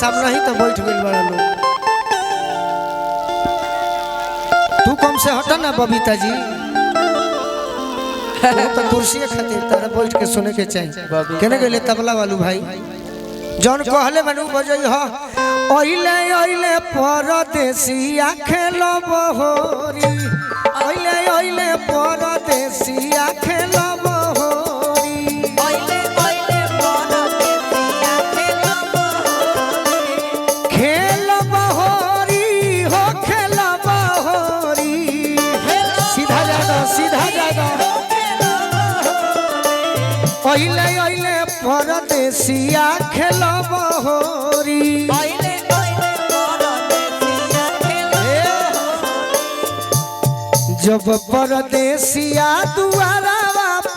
सामने ही तो बैठ गइल बड़ा लोग। तू कम से हटा ना बबीता जी। तो कुर्सी खातिर तारा बैठ के सुने के चाहिए। केने गइले तबला वालू भाई जौन कहले बनू बजई हो ओइले ओइले परदेसिया खेलो बहोरी ओइले ओइले परदेसिया खेलो बहोरी ओइले ओइले परदेसिया खेलो बहोरी खेलो बहोरी हो खेलो बहोरी सीधा जागा ओइले ओइले परदेसिया खेलो बहोरी ओइले ओइले परदेसिया खेलो जब परदेसिया दुआरा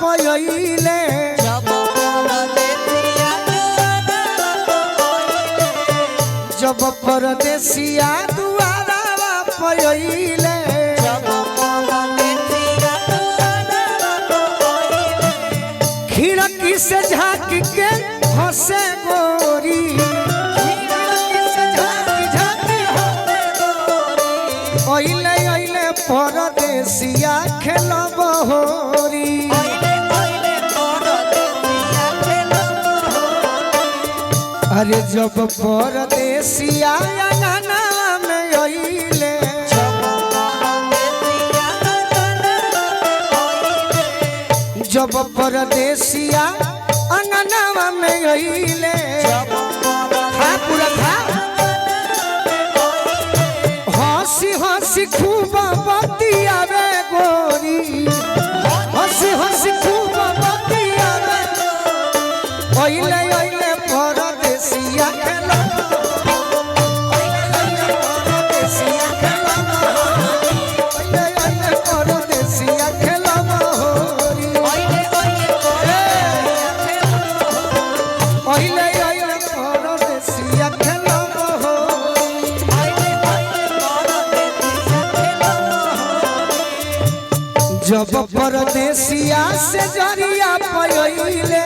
पयइले जब परदेसिया जब परदेसिया दुआरा पयइले जब परदेसिया खिड़की से झाँक के हंसे गोरी खिड़की से झाँक हंसे गोरी ओइले ओइले परदेसिया खेलो बहोरी ओइले ओइले परदेसिया खेलो अरे जब परदेसिया अंगना में ओइले जब परदेसिया अंगना में ओइले खा पूरा खा हंसी हंसी खूब बतियावे गोरी हंसी हंसी खूब बतियावे ओइले ओइले परदेसिया खेलो ओइले परदेसिया खेलो ओइले ओइले परदेसिया खेलो बहोरी ओइले ओइले परदेसिया खेलो बहोरी जब परदेसिया से जरिया पयइले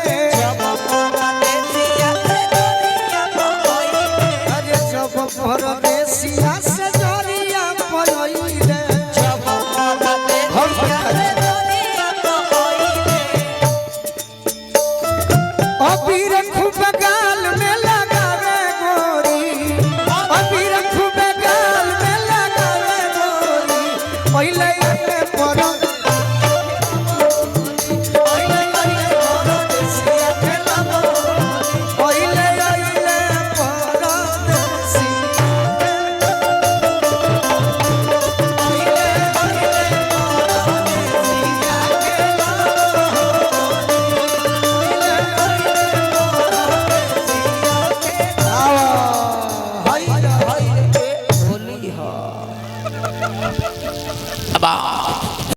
अरे जब परदेसिया